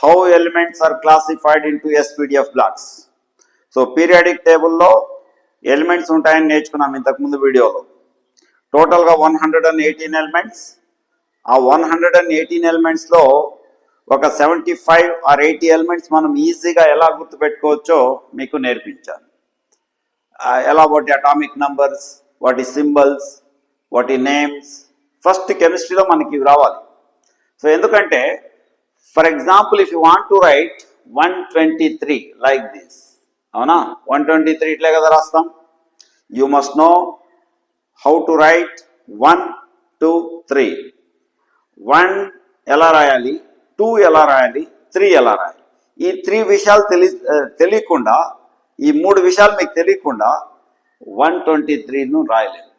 how elements are classified into SPDF blocks. So periodic టేబుల్లో elements ఉంటాయని నేర్చుకున్నాం ఇంతకుముందు వీడియోలో. టోటల్గా 118 ఎలిమెంట్స్. ఆ 118 ఎలిమెంట్స్లో ఒక 75 or 80 ఎలిమెంట్స్ మనం ఈజీగా ఎలా గుర్తుపెట్టుకోవచ్చో మీకు నేర్పించాను. ఎలా వాటి అటామిక్ నంబర్స్, వాటి సింబల్స్, వాటి నేమ్స్. ఫస్ట్ కెమిస్ట్రీలో మనకి ఇవి రావాలి. సో ఎందుకంటే for example if you want to right 123 like this, అవునా, 123 ఇట్లే కదా రాస్తాం. You must know how to right 1, 2, 3. 1 ఎలా రాయాలి, 2 ఎలా రాయాలి, 3 ఎలా రాయాలి. ఈ 3 విషయాలు తెలియకుండా, ఈ 3 విషయాలు మీకు తెలియకుండా 123ను రాయలేదు.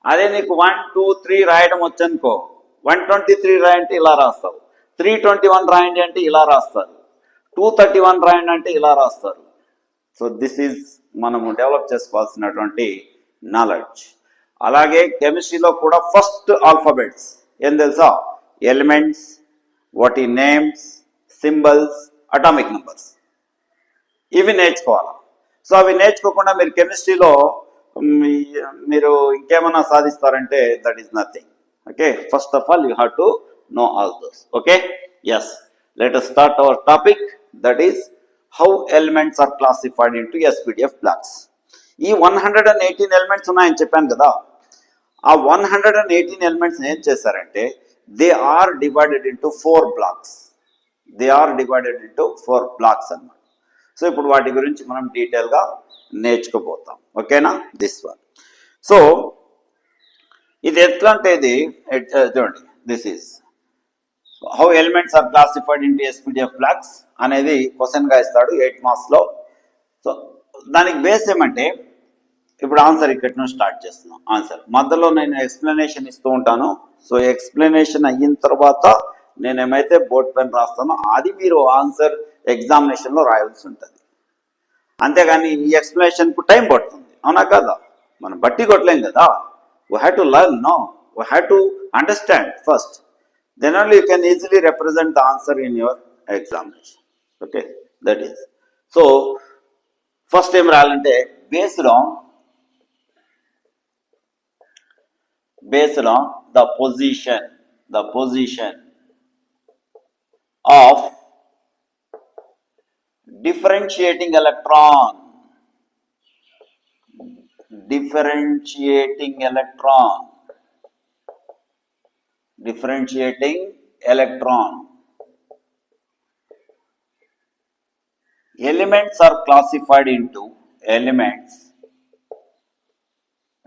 అదే నీకు 1, 2, 3 రాయడం వచ్చనుకో, 123 రాయంటే ఇలా రాస్తావు, 321 రాయండి అంటే ఇలా రాస్తారు, 231 రాయండి అంటే ఇలా రాస్తారు. సో దిస్ ఈజ్ మనము డెవలప్ చేసుకోవాల్సినటువంటి నాలెడ్జ్. అలాగే కెమిస్ట్రీలో కూడా ఫస్ట్ ఆల్ఫాబెట్స్ ఏం తెలుసా, ఎలిమెంట్స్, వాటి నేమ్స్, సింబల్స్, అటామిక్ నంబర్స్, ఇవి నేర్చుకోవాలి. సో అవి నేర్చుకోకుండా మీరు కెమిస్ట్రీలో మీరు ఇంకేమైనా సాధిస్తారంటే that is nothing. Okay, first of all you have to know all those. Okay, yes, let us start our topic, that is how elements are classified into SPDF blocks. ఈ 118 ఎలిమెంట్స్ ఉన్నాయని చెప్పాను కదా. ఆ 118 ఎలిమెంట్స్ ఏం చేశారంటే they are divided into 4 blocks. They are divided into 4 blocks అన్నమాట. So ఇప్పుడు వాటి గురించి మనం డీటెయిల్గా నేర్చుకోబోతాం. ఓకేనా, దిస్ వన్. సో ఇది ఎట్లా అంటే ఇది చూడండి, this is how elements are classified into SPDF blocks అనేది క్వశ్చన్గా ఇస్తాడు 8 మార్క్స్లో. సో దానికి బేస్ ఏమంటే ఇప్పుడు ఆన్సర్ ఇక్కడ నుంచి స్టార్ట్ చేస్తున్నాం. ఆన్సర్ మధ్యలో నేను ఎక్స్ప్లెనేషన్ ఇస్తూ ఉంటాను. సో ఎక్స్ప్లెనేషన్ అయిన తర్వాత నేను ఏమైతే బోర్డ్ పెన్ రాస్తానో అది మీరు ఆన్సర్ ఎగ్జామినేషన్లో రాయాల్సి ఉంటుంది. అంతేగాని ఈ ఎక్స్ప్లెనేషన్కు టైం పడుతుంది, అవునా కదా, మనం బట్టి కొట్టలేం కదా. We have to learn, no, we have to understand first. Then only you can easily represent the answer in your examination. Okay, that is. So first time ralante based on the position of differentiating electron. Differentiating electron. Elements are classified into elements.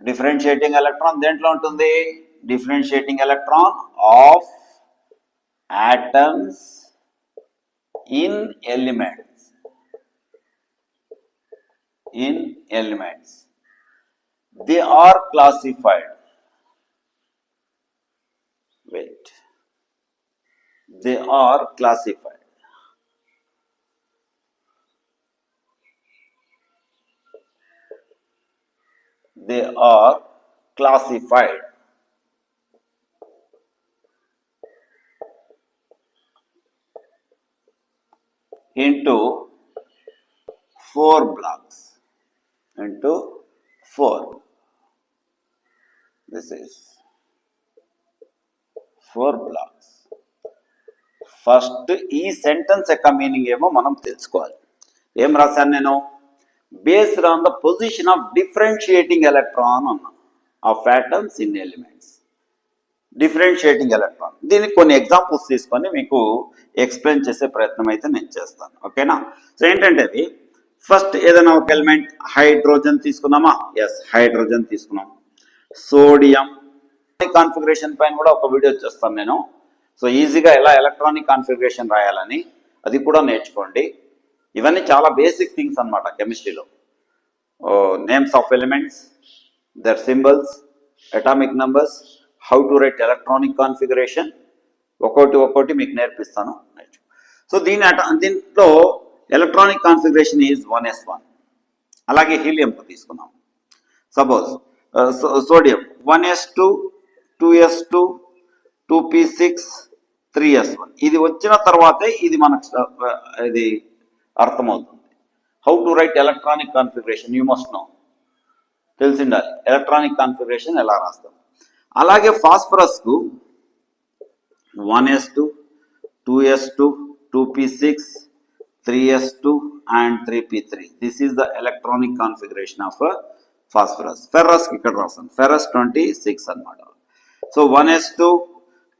Differentiating electron dentlo untundi, differentiating electron of atoms in elements. In elements they are classified. Wait, they are classified. They are classified into 4 blocks. Into 4. This is 4 blocks. First ఈ sentence యొక్క meaning ఏమో మనం తెలుసుకోవాలి. ఏం రాశాను నేను, based on the position of differentiating electron అన్నా of atoms in elements. Differentiating electron, దీనికి కొన్ని ఎగ్జాంపుల్స్ తీసుకొని మీకు ఎక్స్ప్లెయిన్ చేసే ప్రయత్నం అయితే నేను చేస్తాను. ఓకేనా. సో ఏంటంటే అది ఫస్ట్ ఏదైనా ఒక ఎలిమెంట్, హైడ్రోజన్ తీసుకున్నామా, ఎస్ హైడ్రోజన్ తీసుకున్నాం. సోడియం కాన్ఫిగరేషన్ పైన కూడా ఒక వీడియో చేస్తాను నేను. సో ఈజీగా ఎలా ఎలక్ట్రానిక్ కాన్ఫిగరేషన్ రాయాలని అది కూడా నేర్చుకోండి. ఇవన్నీ చాలా బేసిక్ థింగ్స్ అన్నమాట కెమిస్ట్రీలో. Names of elements, their symbols, atomic numbers, how to write electronic configuration, ఒక్కొక్కటి మీకు నేర్పిస్తాను. సో దీంట్లో ఎలక్ట్రానిక్ కాన్ఫిగరేషన్ ఈజ్ 1s1. అలాగే హీలియంకు తీసుకున్నాం. Suppose sodium 1s2, 2s2, 2p6, 3s1. ఇది వచ్చిన తర్వాతే ఇది మనకు ఇది అర్థమవుతుంది. How to write electronic configuration you must know, తెలిసిండాలి ఎలక్ట్రానిక్ కాన్ఫిగరేషన్ ఎలా రాస్తాం. అలాగే ఫాస్ఫరస్ కు 1s2, 2s2, 2p6, 3s2 and 3p3. This is the electronic configuration of phosphorus. Ferrous ఇక్కడ రాస్తాం, ferrous 26 అన్నమాట. So 1s2,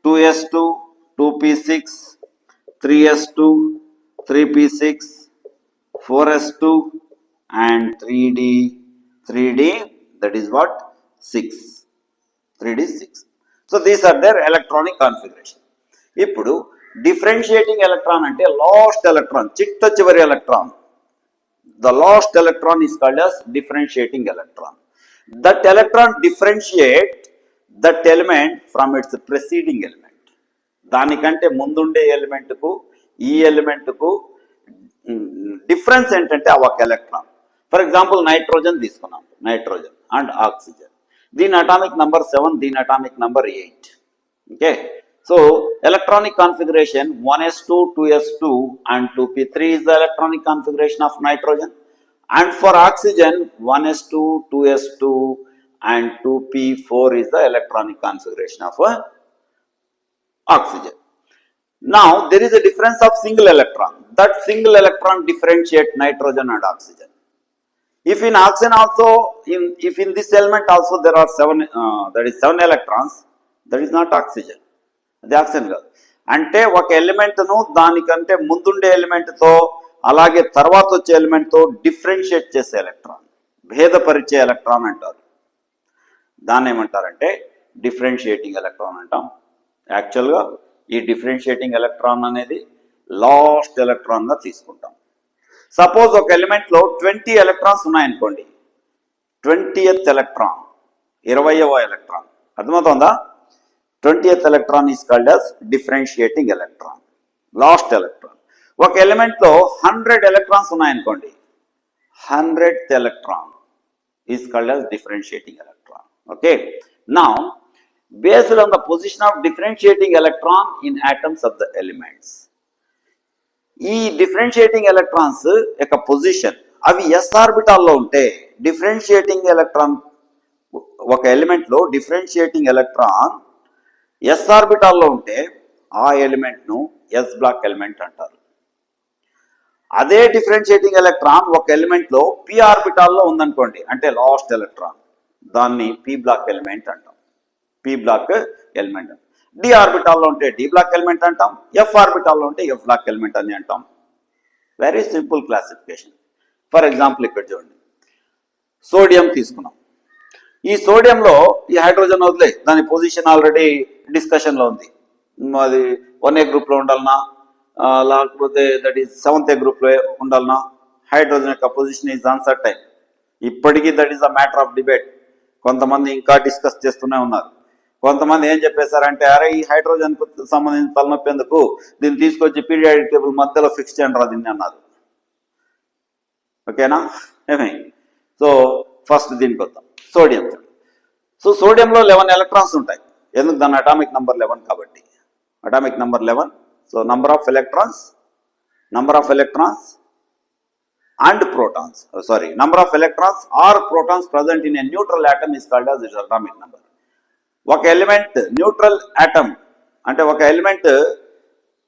2s2, 2p6, 3s2, 3p6, 4s2 and 3d, that is what, 6, 3d6. So these are their electronic configuration. ఇప్పుడు differentiating electron అంటే last electron, చిట్ట చివరి electron. The last electron is called as differentiating electron. That electron differentiate that element from its preceding element. దానికంటే ముందుండే element కు ఈ element కు difference ఏంటంటే ఆ ఒక ఎలక్ట్రాన్. ఫర్ ఎగ్జాంపుల్ నైట్రోజన్ తీసుకున్నాం, నైట్రోజన్ అండ్ ఆక్సిజన్. దీని అటామిక్ నంబర్ 7, దీని atomic number 8. Okay, so electronic configuration 1s2, 2s2 and 2p3 is the electronic configuration of nitrogen, and for oxygen 1s2, 2s2 and 2p4 is the electronic configuration of oxygen. Now there is a difference of single electron. That single electron differentiate nitrogen and oxygen. If in oxygen also, if in this element also there are 7 electrons, that is not oxygen. అది oxygen కాదు. అంటే ఒక ఎలిమెంట్ను దానికంటే ముందుండే ఎలిమెంట్తో అలాగే తర్వాత వచ్చే ఎలిమెంట్తో differentiate చేసే ఎలక్ట్రాన్, భేదపరిచే ఎలక్ట్రాన్ అంటారు. దాన్ని ఏమంటారంటే డిఫరెన్షియేటింగ్ ఎలక్ట్రాన్ అంటాం. యాక్చువల్గా ఈ డిఫరెన్షియేటింగ్ ఎలక్ట్రాన్ అనేది లాస్ట్ ఎలక్ట్రాన్గా తీసుకుంటాం. సపోజ్ ఒక ఎలిమెంట్లో 20 ఎలక్ట్రాన్స్ ఉన్నాయనుకోండి, 20th ఎలక్ట్రాన్, 20వ ఎలక్ట్రాన్, అర్థమవుతుందా? 20th electron is called as differentiating electron, last electron. ఒక ఎలిమెంట్ లో 100 ఎలక్ట్రాన్స్ ఉన్నాయనుకోండి, 100th electron is called as differentiating electron. Okay, now based on the position of differentiating electron in atoms of the elements, ఈ differentiating electrons యొక్క position అవి s ఆర్బిటాల్లో ఉంటే, differentiating electron ఒక element లో differentiating electron yes ఆర్బిటాల్లో ఉంటే ఆ ఎలిమెంట్ను yes black element అంటారు. అదే డిఫరెన్షియేటింగ్ ఎలక్ట్రాన్ ఒక ఎలిమెంట్లో పి ఆర్బిటాల్లో ఉందనుకోండి, అంటే లాస్ట్ ఎలక్ట్రాన్, దాన్ని పి బ్లాక్ ఎలిమెంట్ అంటాం. P black element. డి ఆర్బిటాల్లో ఉంటే డి బ్లాక్ ఎలిమెంట్ అంటాం, ఎఫ్ ఆర్బిటాల్లో ఉంటే ఎఫ్ బ్లాక్ ఎలిమెంట్ అని అంటాం. Very simple classification. For example ఇక్కడ చూడండి, సోడియం తీసుకున్నాం. ఈ సోడియంలో ఈ హైడ్రోజన్ వదిలే, దాని పొజిషన్ ఆల్రెడీ డిస్కషన్లో ఉంది. అది 1A గ్రూప్లో ఉండాలన్నా లేకపోతే దట్ ఈస్ 7th గ్రూప్లో ఉండాలన్నా, హైడ్రోజన్ యొక్క పొజిషన్ ఈజ్ అన్సర్టైన్. ఇప్పటికీ that is a matter of debate. కొంతమంది ఇంకా డిస్కస్ చేస్తూనే ఉన్నారు. కొంతమంది ఏం చెప్పేశారంటే, అరే ఈ హైడ్రోజన్ సంబంధించిన తలనొప్పి ఎందుకు, దీన్ని తీసుకొచ్చి పీరియాడిక్ టేబుల్ మధ్యలో ఫిక్స్ చేయండి రా దీన్ని అన్నారు. ఓకేనా? సో ఫస్ట్ దీనికి వద్దాం, సోడియం. సో సోడియంలో 11 ఎలక్ట్రాన్స్ ఉంటాయి. ఎందుకు? దాని అటామిక్ నంబర్ 11 కాబట్టి. Atomic number 11. So number of electrons and protons, number of electrons or protons present in a neutral atom is called as its atomic number. ఒక element neutral atom అంటే ఒక element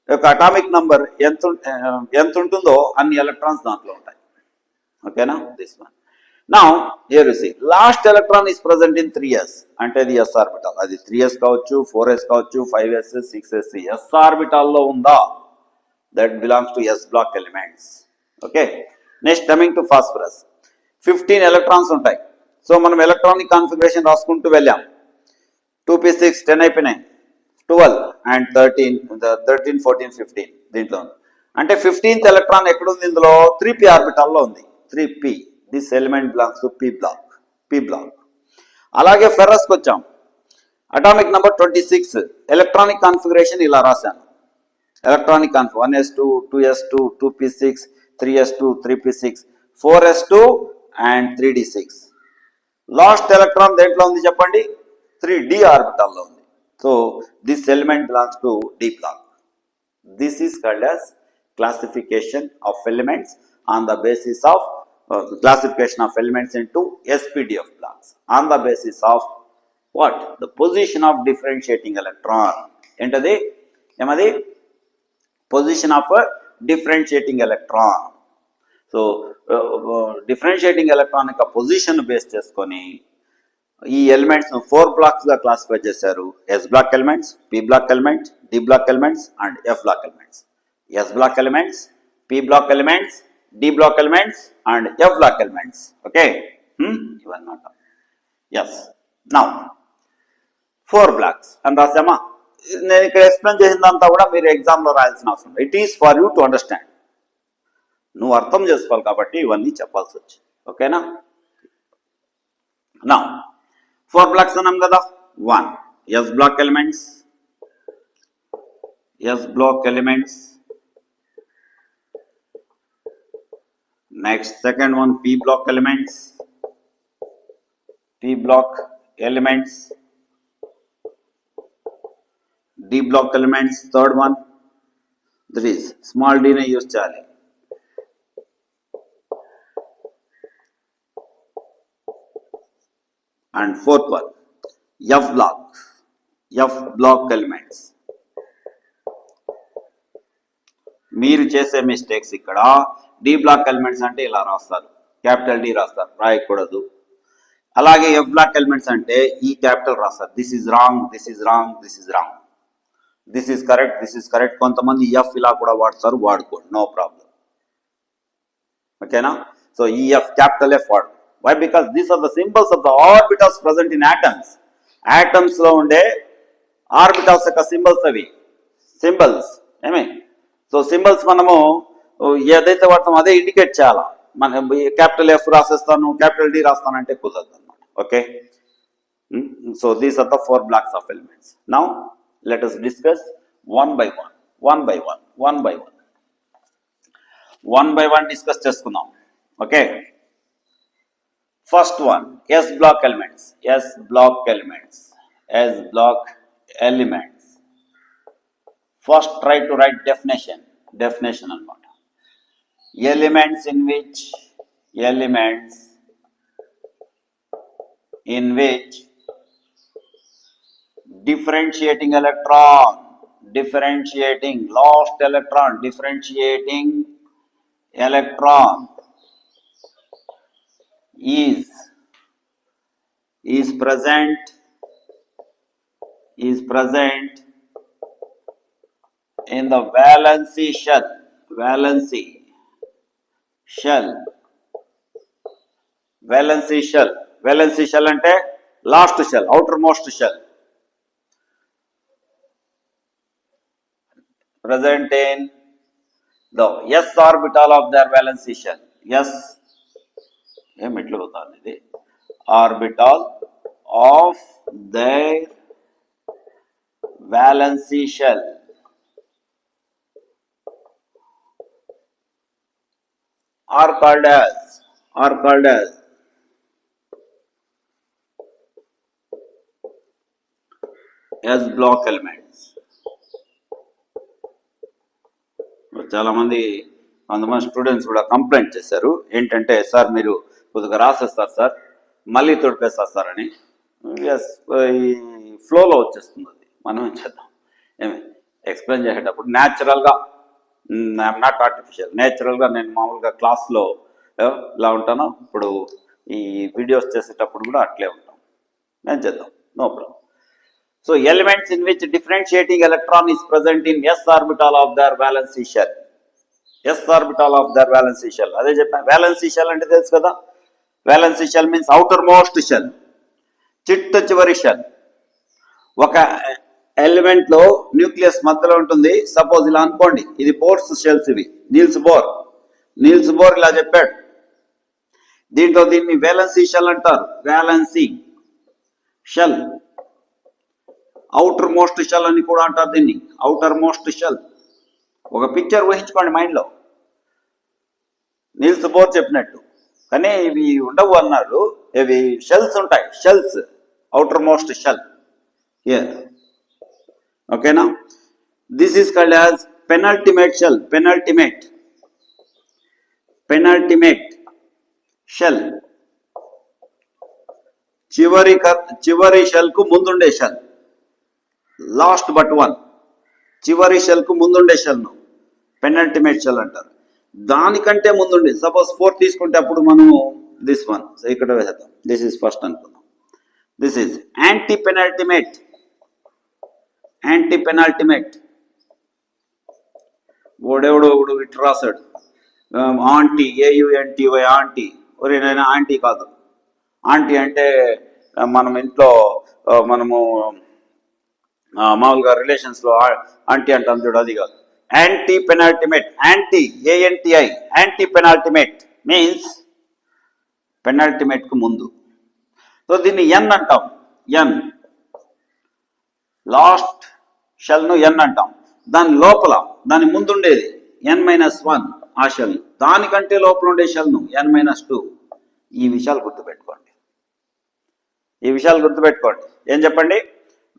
యొక్క atomic number ఎంత ఉంటుందో అన్ని electrons దాంట్లో ఉంటాయి. ఓకేనా? This one. Now here you see last electron is present in 3s, అంటే అది s ఆర్బిటల్. అది 3s కావచ్చు, 4s కావచ్చు, 5s, 6s. s ఆర్బిటల్లో ఉందా, that belongs to s block elements. Okay, next coming to phosphorus. 15 electrons ఉంటాయి. So మనం electronic configuration రాసుకుంటూ వెళ్ళాం. 2p6 10 అయిపోయినాయి, 12 and 13, 14, 15 దీంట్లో ఉంది. అంటే 15th ఎలక్ట్రాన్ ఎక్కడుంది? ఇందులో 3p ఆర్బిటాల్లో ఉంది. 3p, this element belongs to p block. అలాగే ఫెర్రస్కి వచ్చాం. Atomic number 26. ఎలక్ట్రానిక్ కాన్ఫిగరేషన్ ఇలా రాశాను. Electronic 1s2, 2s2, 2p6, 3s2, 3p6, 4s2 and 3d6. Last electron దేంట్లో ఉంది చెప్పండి? 3d ఆర్బిటాల్లో ఉంది. So this element belongs to d block. This is called as classification of elements on the basis of classification of elements into SPDF blocks on the basis of what? The position of differentiating electron. Entadi emadi position of a differentiating electron. So differentiating electron యొక్క position base చేసుకొని ఈ elements 4 blocks గా classify చేశారు. S block elements, P block elements, D block elements and F block elements. S block elements, P block elements, D block elements and F block elements. Okay, ఇవన్నమాట. Yes, now 4 blocks అని రాసామా? నేను ఇక్కడ explain చేసిందంతా కూడా మీరు ఎగ్జామ్లో రాయాల్సిన అవసరం. It is for you to understand. నువ్వు అర్థం చేసుకోవాలి కాబట్టి ఇవన్నీ చెప్పాల్సి వచ్చింది. ఓకేనా? నా 4 బ్లాక్స్ అన్నాం కదా. 1 S block elements, S block elements. Next second one P block elements, P block elements. D block elements. Third one that is small d ని యూజ్ చేయాలి. And fourth one F block elements. మీరు చేసే mistakes ఇక్కడ D block elements అంటే ఇలా రాస్తారు, capital D రాస్తారు, రాయకూడదు. అలాగే ఎఫ్ బ్లాక్ ఎలిమెంట్స్ అంటే ఈ క్యాపిటల్ రాస్తారు. This is wrong, this is wrong, this is wrong, this is correct, this is correct. కొంతమంది ఎఫ్ ఇలా కూడా వాడతారు, వాడుకోండి, నో ప్రాబ్లం. ఓకేనా? సో ఈ ఎఫ్ క్యాపిటల్ ఎఫ్ వాడు. Why? Because these are the symbols of the orbitals present in atoms. Atoms లో ఉండే ఆర్బిటల్స్ యొక్క సింబల్స్ అవి, సింబల్స్ ఏమే. సో సింబల్స్ మనము ఏదైతే వాడతామో అదే ఇండికేట్ చేయాలా. మన క్యాపిటల్ ఎఫ్ రాసేస్తాను, క్యాపిటల్ డి రాస్తానంటే కుదరదు అనమాట. Okay, so these are the 4 blocks of elements. Now let us discuss one by one discuss చేసుకుందాం. Okay, first one S block elements. First try to write definition anamata. Elements in which differentiating electron is present in the valency shell. Valency shell అంటే last shell, outer most shell. Present in the s orbital of their valency shell. S ఏమిట్లు అవుతుంది ఇది? Orbital of their valency shell. are called as S block elements. చాలా మంది కొంతమంది students కూడా complaint చేశారు, ఏంటంటే sir మీరు కొద్దిగా రాసేస్తారు సార్, మళ్ళీ తొడిపేస్తారు సార్ అని. ఎస్, ఈ ఫ్లోలో వచ్చేస్తుంది అది. మనం ఏం చేద్దాం, ఏమి ఎక్స్ప్లెయిన్ చేసేటప్పుడు న్యాచురల్గా, ఐఎమ్ నాట్ ఆర్టిఫిషియల్, నేచురల్గా నేను మామూలుగా క్లాస్లో ఇలా ఉంటాను, ఇప్పుడు ఈ వీడియోస్ చేసేటప్పుడు కూడా అట్లే ఉంటాం. నేను చేద్దాం, no problem. So elements in which differentiating electron is present in S orbital of their valency shell. S orbital of their valency shell, అదే చెప్పాను. వ్యాలెన్సీ షెల్ అంటే తెలుసు కదా, valency shell means outermost shell, చిట్ట చివరి shell. ఒక element లో nucleus మధ్యలో ఉంటుంది. సపోజ్ ఇలా అనుకోండి, ఇది బోర్స్ షెల్స్, ఇవి నీల్స్ బోర్ ఇలా చెప్పాడు. దీంట్లో దీన్ని వ్యాలెన్సీ షెల్ అంటారు. Valency shell, outermost shell అని కూడా అంటారు దీన్ని, అవుటర్ మోస్ట్ షెల్. ఒక పిక్చర్ ఊహించుకోండి మైండ్లో, నీల్స్ బోర్ చెప్పినట్టు. కానీ ఇవి ఉండవు అన్నారు, ఇవి షెల్స్ ఉంటాయి, shells, outer most shell here. Okay, now this is called as penultimate shell, చివరి షెల్ కు ముందుండే షెల్, లాస్ట్ బట్ వన్, చివరి షెల్ కు ముందుండే షెల్ ను పెనల్టిమేట్ షెల్ అంటారు. దానికంటే ముందుండే, సపోజ్ 4 తీసుకుంటే అప్పుడు మనము దిస్ వన్ ఇక్కడ వేసేద్దాం, దిస్ ఇస్ ఫస్ట్ అనుకుందాం. This is anti penultimate. ఓడెవడో ఇటు రాశాడు ఆంటీ, AUNTY ఆంటీ. ఒరే నేను ఆంటీ కాదు, ఆంటీ అంటే మనం ఇంట్లో మనము మామూలుగా రిలేషన్స్లో ఆంటీ అంటాం చూడు, అది కాదు. Anti penultimate, anti ANTI, anti penultimate means పెనాల్టిమేట్కు ముందు. సో దీన్ని ఎన్ అంటాం, ఎన్. లాస్ట్ షెల్ను ఎన్ అంటాం. దాని లోపల దాని ముందుండేది N-1 ఆ షెల్, దానికంటే లోపల ఉండే షెల్ను N-2. ఈ విషయాలు గుర్తుపెట్టుకోండి, ఏం చెప్పండి?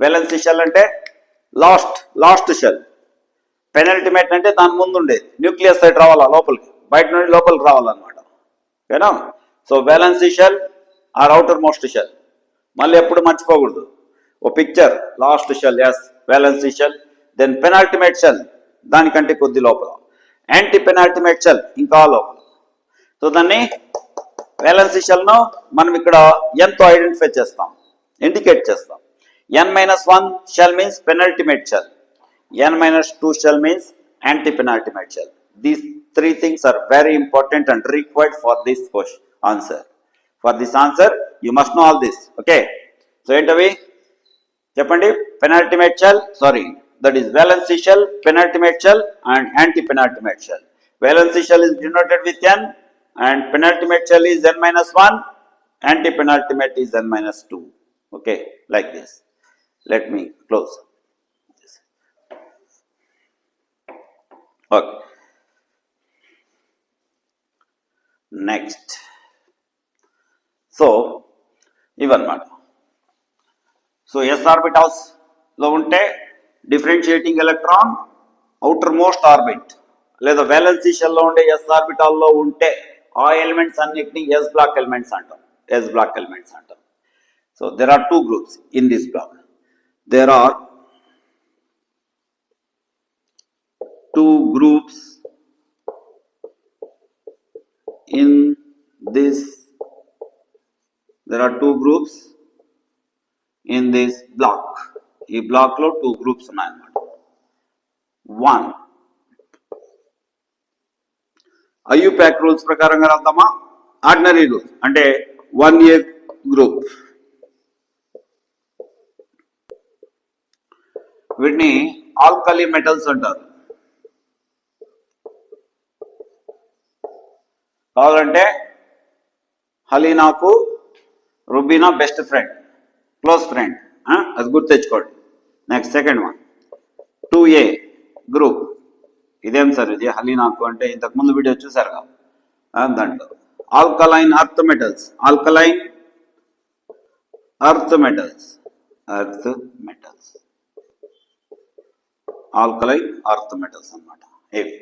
వేలెన్సీ షెల్ అంటే లాస్ట్ షెల్, పెనల్టిమేట్ అంటే దాని ముందు ఉండేది. న్యూక్లియస్ సైడ్ రావాలా లోపలికి, బయట నుండి లోపలికి రావాలన్నమాట. ఓకేనా? So valency shell or outermost shell. మళ్ళీ ఎప్పుడు మర్చిపోకూడదు. ఓ picture, last shell is valency shell, then penultimate shell దానికంటే కొద్ది లోపల, యాంటీ పెనాల్టిమేట్ షెల్ ఇంకా లోపల. సో దాన్ని వేలెన్సీ షెల్ను మనం ఇక్కడ ఎంతో ఐడెంటిఫై చేస్తాం, ఇండికేట్ చేస్తాం. N-1 shell means penultimate shell, N-2 shell means anti-penultimate shell. These three things are very important and required for this question answer. For this answer, you must know all this. Okay. So entavi cheppandi, penultimate shell, that is valency shell, penultimate shell and anti-penultimate shell. Valency shell is denoted with N and penultimate shell is N-1, anti-penultimate is N-2. Okay, like this. Let me close this. Okay. Next. So, ఇవన్నమాట. So S orbitals లో ఉంటే differentiating electron outer most orbit, లేదా valency shell లో ఉండే S orbital లో ఉంటే ఆ elements అన్నిటిని S block elements అంటాం. So there are two groups in this block. There are two groups in this. There are two groups in this block. ఈ black లో 2 groups ఉన్నాయన్నమాట. One, IUPAC రూల్స్ ప్రకారంగా రాద్దామా? Ordinary rules అంటే 1A group, వీటిని alkali metals అంటారు. కావాలంటే హలీనాకు Rubina best friend, close friend, అది గుర్తు తెచ్చుకోండి. Next second one 2A group. ఇదేం సార్ ఇది హలీనాకు అంటే ఇంతకుముందు వీడియో చూసారుగా, దాంట్లో alkaline earth metals, alkaline earth metals అన్నమాట ఇవి.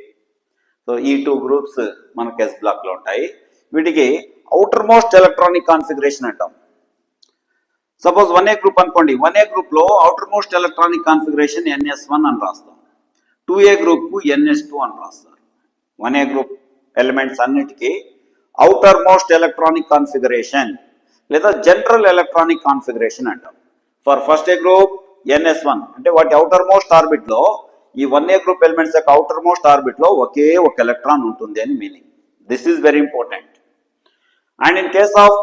సో ఈ 2 గ్రూప్స్ మనకి S బ్లాక్ లో ఉంటాయి. వీటికి అవుటర్ మోస్ట్ ఎలక్ట్రానిక్ కాన్ఫిగరేషన్ అంటాం. సపోజ్ 1A గ్రూప్ అనుకోండి, 1A గ్రూప్ లో outer most electronic configuration NS1 అని రాస్తాం. 2A గ్రూప్ కు NS2 అని రాస్తారు. 1A గ్రూప్ ఎలిమెంట్స్ అన్నిటికీ అవుటర్ మోస్ట్ ఎలక్ట్రానిక్ కాన్ఫిగరేషన్ లేదా జనరల్ ఎలక్ట్రానిక్ కాన్ఫిగరేషన్ అంటాం. For first A group NS1 అంటే వాటి అవుటర్ మోస్ట్ ఆర్బిట్ లో, ఈ 1A గ్రూప్ ఎలిమెంట్స్ యొక్క అవుటర్ మోస్ట్ ఆర్బిట్ లో ఒకే ఒక ఎలక్ట్రాన్ ఉంటుంది అని meaning. This is very important. And in case of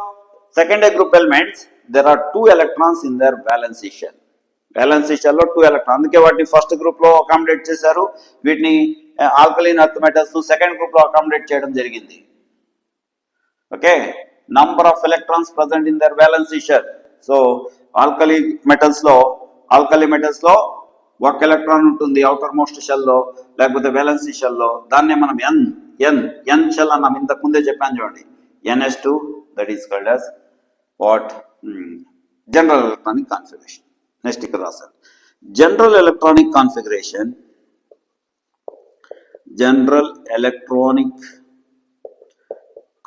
second A group elements there are 2 electrons in their valency shell. Valency shell లో 2 electrons, అందుకే వాటిని ఫస్ట్ గ్రూప్ లో accommodate చేశారు. వీటిని alkaline earth metals second group లో accommodate చేయడం జరిగింది. Okay, number of electrons present in their valency shell. So alkali metals లో ఒక ఎలక్ట్రాన్ ఉంటుంది అవుటర్ మోస్ట్ షెల్ లో, లేకపోతే వేలెన్సీ షెల్ లో. దాన్నే మనం ఎన్ షెల్ అన్నాం. ఇంతకు ముందే చెప్పాను చూడండి, NS2, that is called as what? General electronic configuration. Next ఇక్కడ రాశారు, general electronic configuration general electronic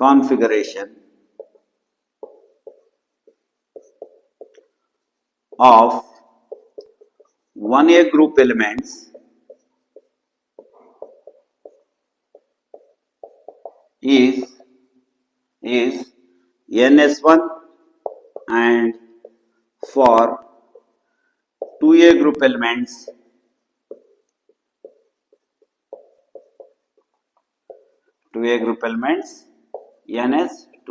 configuration of 1A group elements is ns1, and for 2A group elements ns2.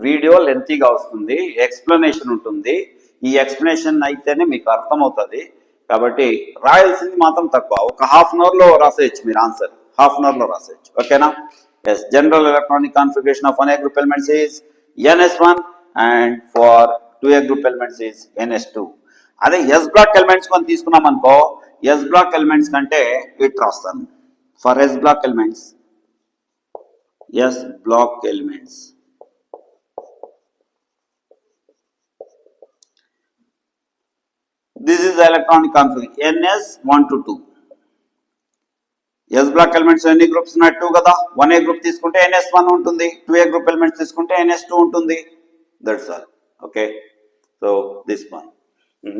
Video లెంతీగా వస్తుంది, ఎక్స్ప్లెనేషన్ ఉంటుంది. ఈ ఎక్స్ప్లెనేషన్ అయితేనే మీకు అర్థమవుతుంది. కాబట్టి రాయాల్సింది మాత్రం తక్కువ, ఒక హాఫ్ అన్ అవర్లో రాసేయచ్చు మీరు ఆన్సర్, హాఫ్ అన్ అవర్లో రాసేయచ్చు. ఓకేనా? Yes, general electronic configuration of 1A group elements is ns1 and for 2A group elements is ns2. అదే ఎస్ బ్లాక్ ఎలిమెంట్స్ కొని తీసుకున్నాం అనుకో, ఎస్ బ్లాక్ ఎలిమెంట్స్ కంటే ఇట్ రాస్తాను. For S block elements, this is the electronic configuration ns1 to 2. S block elements ఎన్ని groups ఉన్నాయి? 2 కదా. 1A group తీసుకుంటే ns1 ఉంటుంది, 2A గ్రూప్ ఎలిమెంట్స్ తీసుకుంటే ns2 ఉంటుంది. That's all. Okay, so this one.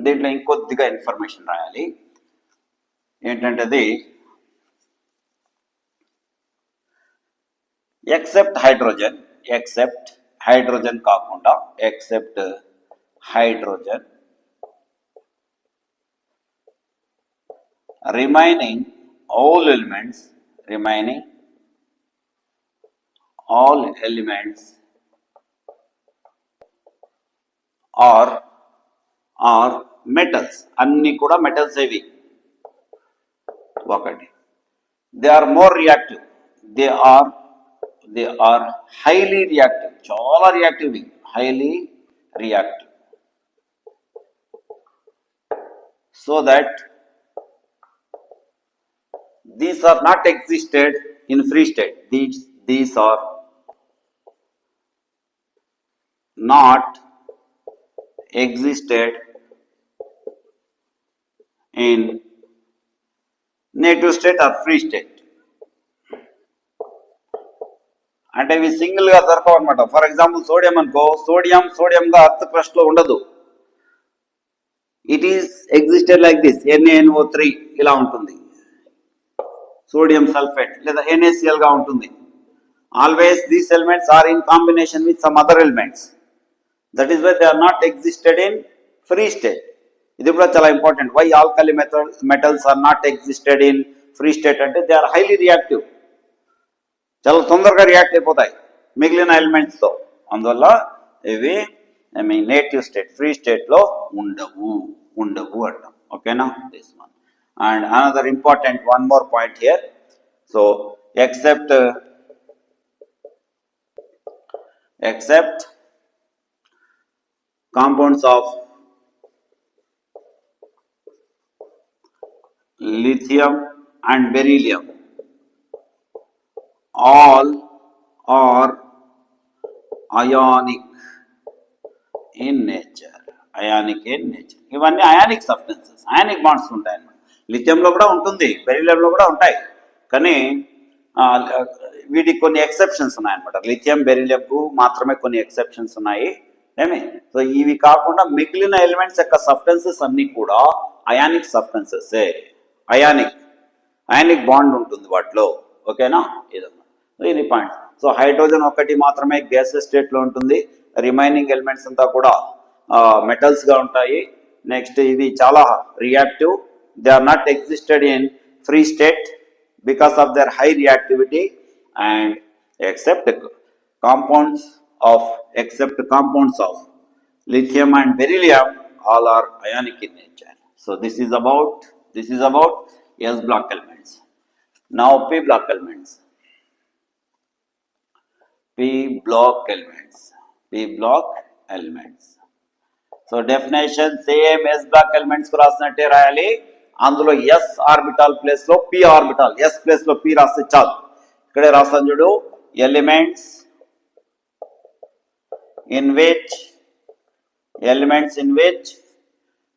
దీంట్లో ఇంకొద్దిగా ఇన్ఫర్మేషన్ రాయాలి. ఏంటంటే అది ఎక్సెప్ట్ హైడ్రోజన్ కాకుండా except hydrogen remaining all elements are metals. అన్ని కూడా metals ఇవి. ఒకటి, they are more reactive, they are highly reactive, చాలా reactive, highly reactive, so that these are not existed in free state. These are not existed in native state or free state. అంటే ఇవి single గా దొరకవు అనమాట. For example sodium అనుకో, సోడియంగా earth crust లో ఉండదు. It is existed like this, NaNO3 ఇలా ఉంటుంది. సోడియం సల్ఫేట్ లేదా NaCl గా ఉంటుంది. Always these elements are in combination with some other elements. That is why they are not existed in free state. ఇది కూడా చాలా important. Why alkali metals are not existed in free state అంటే they are highly reactive, చాలా తొందరగా react అయిపోతాయి మిగిలిన elements తో. అందువల్ల ఇవి నేటివ్ స్టేట్, ఫ్రీ స్టేట్ లో ఉండవు అంటాం. ఓకేనా? This one. And another important one more point here. So except compounds of lithium and beryllium, all are ionic in nature. ఇవన్నీ అయానిక్ సబ్స్టెన్సెస్, అయానిక్ బాండ్స్ ఉంటాయి అన్నమాట. లిథియంలో కూడా ఉంటుంది, బెరిలియంలో కూడా ఉంటాయి, కానీ వీటికి కొన్ని ఎక్సెప్షన్స్ ఉన్నాయన్నమాట. లిథియం, బెరిలియంకు మాత్రమే కొన్ని ఎక్సెప్షన్స్ ఉన్నాయి. సో ఇవి కాకుండా మిగిలిన ఎలిమెంట్స్ యొక్క సబ్స్టెన్సెస్ అన్ని కూడా అయానిక్ సబ్స్టెన్సెస్. అయానిక్ బాండ్ ఉంటుంది వాటిలో. ఓకేనా? ఇది పాయింట్. సో హైడ్రోజన్ ఒకటి మాత్రమే గ్యాసెస్ స్టేట్ లో ఉంటుంది, రిమైనింగ్ ఎలిమెంట్స్ అంతా కూడా మెటల్స్ గా ఉంటాయి. నెక్స్ట్ ఇవి చాలా reactive, they are not existed in free state because of their high reactivity, and except compounds of lithium and beryllium, all are ionic in nature. So this is about S block elements. Now P block elements. So definition same S block elements కు రాసినట్టే రాయాలి. అందులో yes orbital place లో P orbital, yes place లో P రాస్తే చాలు. ఇక్కడే రాస్తాను చూడు, elements in which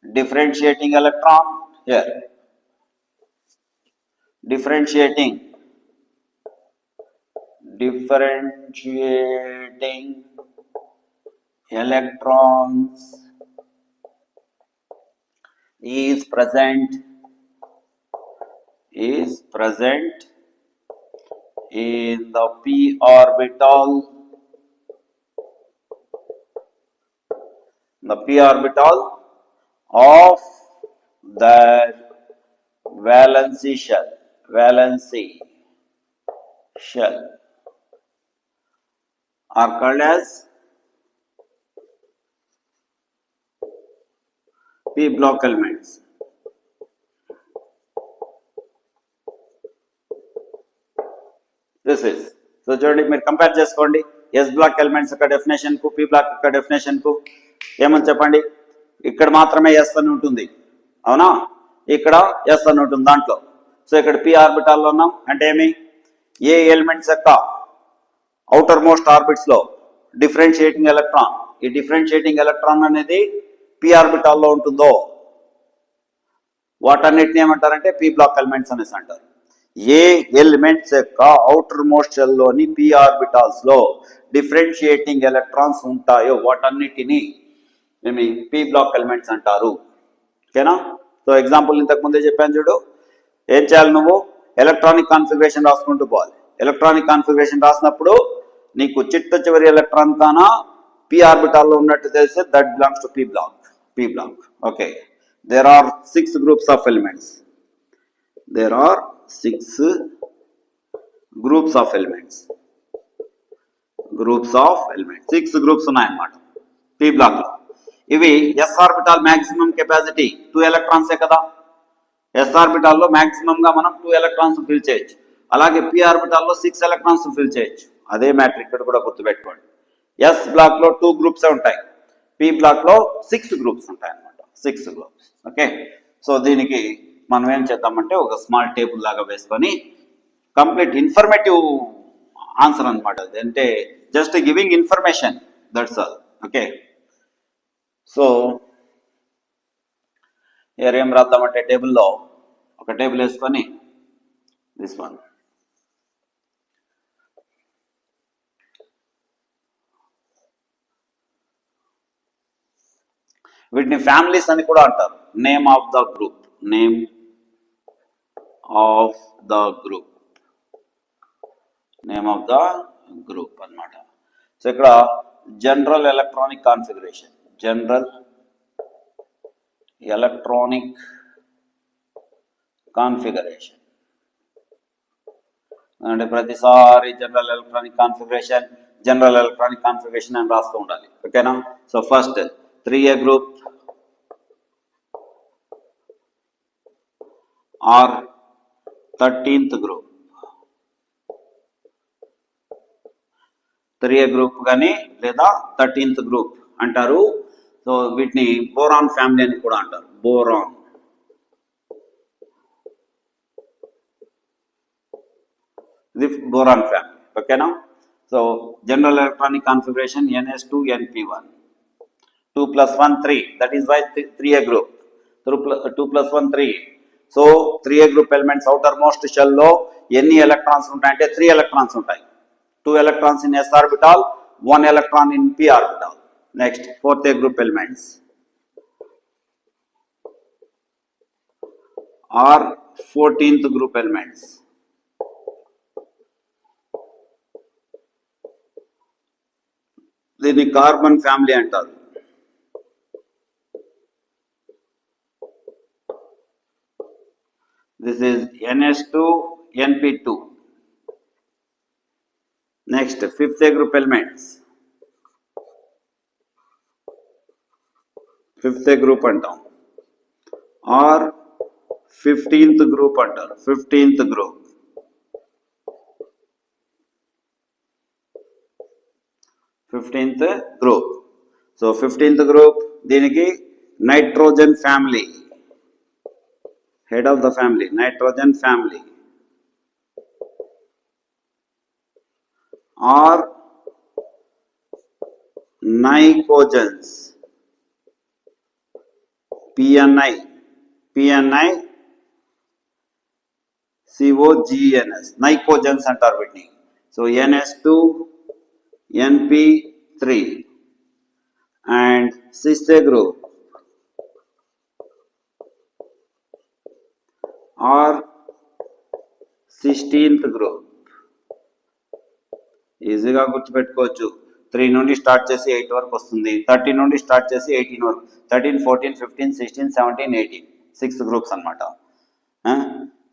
differentiating electron here, differentiating electrons is present in the p orbital of the valency shell are called as p block elements. This is so చూడండి మీరు compare చేసుకోండి yes block elements యొక్క definition కు P black యొక్క definition కు ఏమని చెప్పండి. ఇక్కడ మాత్రమే ఎస్ అని ఉంటుంది అవునా, ఇక్కడ ఎస్ అని ఉంటుంది దాంట్లో. సో ఇక్కడ పి ఆర్బిటాల్లో ఉన్నాం అంటే ఏమి, ఏ ఎలిమెంట్స్ యొక్క అవుటర్ మోస్ట్ ఆర్బిట్స్ లో డిఫరెన్షియేటింగ్ ఎలక్ట్రాన్, ఈ డిఫరెన్షియేటింగ్ ఎలక్ట్రాన్ అనేది పి ఆర్బిటాల్లో ఉంటుందో వాటన్నిటిని ఏమంటారంటే పి బ్లాక్ ఎలిమెంట్స్ అనేసి అంటారు. ఏ ఎలిమెంట్స్ యొక్క అవుటర్ మోస్ట్ షెల్ లోని పి ఆర్బిటాల్స్ లో డిఫరెన్షియేటింగ్ ఎలక్ట్రాన్స్ ఉంటాయో వాటన్నిటిని ఏమి పి బ్లాక్ ఎలిమెంట్స్ అంటారు. ఓకేనా. సో ఎగ్జాంపుల్ ఇంతకు ముందే చెప్పాను చూడు, ఏం చేయాలి, నువ్వు ఎలక్ట్రానిక్ కాన్ఫిగరేషన్ రాసుకుంటూ పోవాలి. ఎలక్ట్రానిక్ కాన్ఫిగరేషన్ రాసినప్పుడు నీకు చిట్ట చివరి ఎలక్ట్రాన్ కానా పి ఆర్బిటాల్లో ఉన్నట్టు తెలిస్తే that belongs to P black. Okay, there are 6 groups of elements. 6 groups of elements. 6 groups ఉన్నాయన్నమాట పి బ్లాక్ లో. ఇవి ఎస్ ఆర్బిటాల్ మాక్సిమం కెపాసిటీ 2 ఎలక్ట్రాన్సే కదా. ఎస్ ఆర్బిటాల్ లో మాక్సిమం గా మనం 2 ఎలక్ట్రాన్స్ ఫిల్ చేయొచ్చు. అలాగే పి ఆర్బిటాల్ లో 6 ఎలక్ట్రాన్స్ ఫిల్ చేయొచ్చు. అదే మ్యాటర్ ఇక్కడ కూడా గుర్తుపెట్టుకోండి. ఎస్ బ్లాక్ లో 2 గ్రూప్స్ ఉంటాయి, పి బ్లాక్ లో 6 గ్రూప్స్ ఉంటాయి అన్నమాట. 6 గ్రూప్స్. ఓకే, సో దీనికి మనం ఏం చేద్దామంటే ఒక స్మాల్ టేబుల్ లాగా వేసుకొని కంప్లీట్ ఇన్ఫర్మేటివ్ ఆన్సర్ అనమాట. అంటే just giving information, that's all. Okay, so ఏం రాద్దామంటే టేబుల్లో ఒక టేబుల్ వేసుకొని దిస్ వన్ వీటిని ఫ్యామిలీస్ అని కూడా అంటారు. నేమ్ ఆఫ్ ద గ్రూప్ అన్నమాట. సో ఇక్కడ జనరల్ ఎలక్ట్రానిక్ కాన్ఫిగరేషన్ అంటే ప్రతిసారి జనరల్ ఎలక్ట్రానిక్ కాన్ఫిగరేషన్ అని రాస్తూ ఉండాలి. ఓకేనా. So first 3A group or 13th group. 3A group కానీ లేదా 13th group అంటారు. సో వీటిని బోరాన్ ఫ్యామిలీ అని కూడా అంటారు. Boron family. ఓకేనా. So general electronic configuration NS2 NP1. 2 plus 1 3, that is why 3A group. 2 plus 1 3. So 3A group elements outermost shell లో ఎన్ని ఎలక్ట్రాన్స్ ఉంటాయంటే 3 ఎలక్ట్రాన్స్ ఉంటాయి. 2 electrons in s orbital, 1 electron in p orbital. Next 4th A group elements are 14th group elements. దీన్ని carbon family అంటారు. This is NS2 NP2. Next 5th A group elements. 5th A group అంటాం or 15th group అంటారు. 15th group. So 15th group దీనికి nitrogen family. Head of the family, nitrogen family, or nicogens, PNI COGNS, pnicogens అంటారు వీటిని. సో NS2 NP3 and సిస్టే group or 16th group. ఈజీగా గుర్తుపెట్టుకోవచ్చు. 3 నుండి స్టార్ట్ చేసి 8 వరకు వస్తుంది. 30 నుండి స్టార్ట్ చేసి 18 వరకు, 13, 14, 15, 16, 17, 18 6 గ్రూప్స్ అనమాట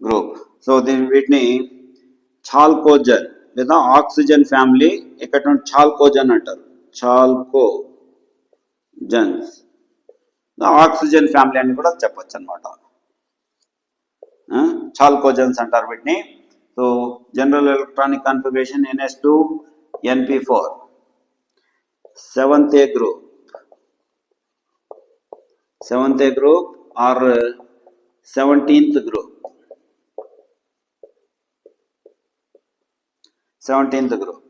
గ్రూప్. సో వీటిని చాల్కోజన్ లేదా ఆక్సిజన్ ఫ్యామిలీ, ఇక్కడ నుండి చాల్కోజన్ అంటారు. చాల్కోజన్స్ ఆక్సిజన్ ఫ్యామిలీ అని కూడా చెప్పచ్చు అనమాట. చాల్కోజన్స్ అంటారు వీటిని. So general electronic configuration NS2 NP4, 7th group, 7th group or 17th group, 17th group.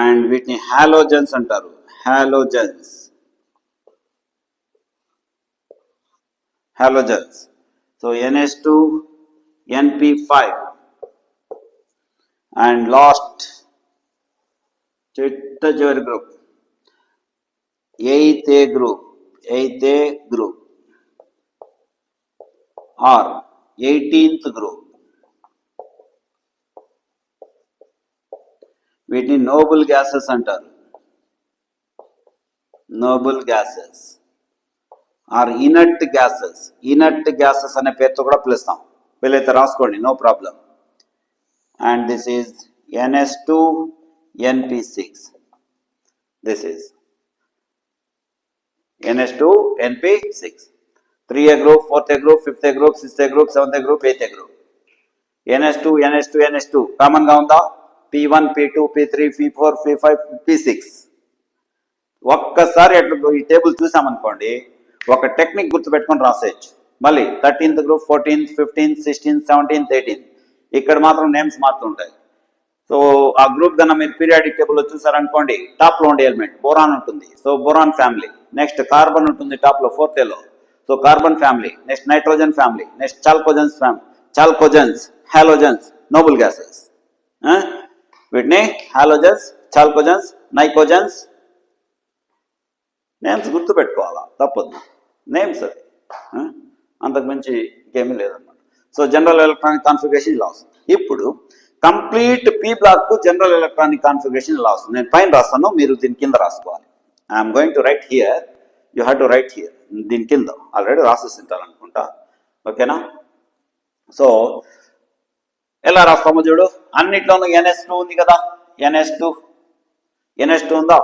And వీటిని హాలోజన్స్ అంటారు. Halogens so NS2 NP5 and last చివరి group 8th group or 18th group. వీటిని నోబుల్ గ్యాసెస్ అంటారు. Noble gases or inert gases అనే పేరుతో కూడా పిలుస్తాం. వీలైతే రాసుకోండి, no problem. And this is NS2 NP6. This is NS2 NP6. 3A group, 4th group, 5th group, 6th group, 7th group, 8th group. NS2 common గా ఉందా? P1, P2, P3, P4, P5, P6. ఒక్కసారి ఈ table చూసామనుకోండి, ఒక technique గుర్తుపెట్టుకొని రాసేయచ్చు. మళ్ళీ 13th group, 14th, 15th, 16th, 17th, 18th ఇక్కడ మాత్రం names మారుతుంటాయి. సో ఆ గ్రూప్ కన్నా మీరు పీరియాడిక్ టేబుల్లో చూసారనుకోండి, టాప్ లో ఉండే ఎలిమెంట్ బోరాన్ ఉంటుంది. So boron family. Next carbon ఉంటుంది టాప్ లో 4th లో. So carbon family. Next nitrogen family. Next chalcogens, halogens, noble gases. వీటిని హాలోజన్స్, చాల్కోజన్స్, నైకోజన్స్ నేమ్స్ గుర్తుపెట్టుకోవాలా, తప్పదు. నేమ్స్ అది, అంతకుమించి ఇంకేమీ లేదన్నమాట. సో జనరల్ ఎలక్ట్రానిక్ కాన్ఫిగరేషన్ ఇలా వస్తుంది. ఇప్పుడు కంప్లీట్ పీ బ్లాక్ కు జనరల్ ఎలక్ట్రానిక్ కాన్ఫిగరేషన్ ఇలా వస్తుంది. నేను పైన రాస్తాను, మీరు దీని కింద రాసుకోవాలి. I'm going to right here, you have to right here. దీని కింద ఆల్రెడీ రాసేసింటారు అనుకుంటా. ఓకేనా? సో ఎలా రాస్తామో చూడు. అన్నిట్లోనూ NS2 ఉంది కదా, NS2 ఉందా?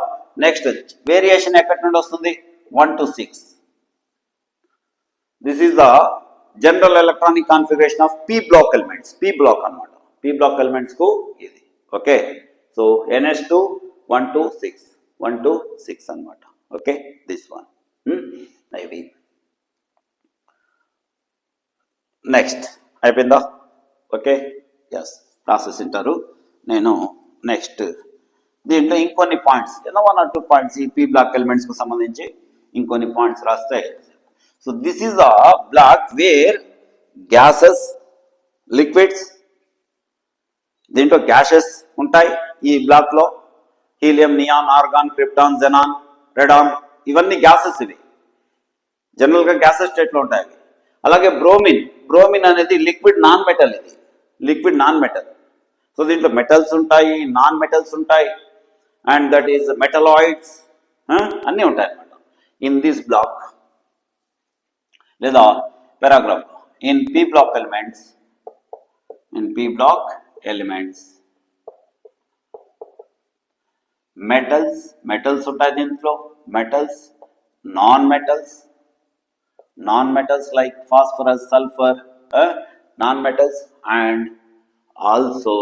నెక్స్ట్ వేరియేషన్ ఎక్కడి నుండి వస్తుంది? 1 to 6. This is the general electronic configuration of P block elements. P block అనమాట. పీ బ్లాక్ ఎలిమెంట్స్ కు ఇది. ఓకే, సో NS2 1 to 6 అనమాట. Okay, this one. ఇవి నెక్స్ట్ అయిపోయిందా? ఓకే, ఎస్, రాసేసి ఉంటారు. నేను నెక్స్ట్ దీంట్లో ఇంకొన్ని పాయింట్స్, 1 or 2 పాయింట్స్ ఈ పీ బ్లాక్ ఎలిమెంట్స్ కు సంబంధించి ఇంకొన్ని పాయింట్స్ రాస్తే. So this is a block where gases, liquids, దీంట్లో గ్యాసెస్ ఉంటాయి ఈ బ్లాక్ లో. Helium, neon, argon, krypton, xenon, radon ఇవన్నీ గ్యాసెస్. ఇవి జనరల్ గా గ్యాసెస్ స్టేట్ లో ఉంటాయి. అలాగే బ్రోమిన్ అనేది లిక్విడ్ నాన్ మెటల్. ఇది లిక్విడ్ నాన్ మెటల్. సో దీంట్లో మెటల్స్ ఉంటాయి, నాన్ మెటల్స్ ఉంటాయి, అండ్ దట్ ఈస్ మెటలాయిడ్స్ అన్నీ ఉంటాయి అన్నమాట ఇన్ దిస్ బ్లాక్ లేదా paragraph. In P block elements metals ఉంటాయి దీంట్లో. Metals, non metals like phosphorus, sulfur, non-metals, and also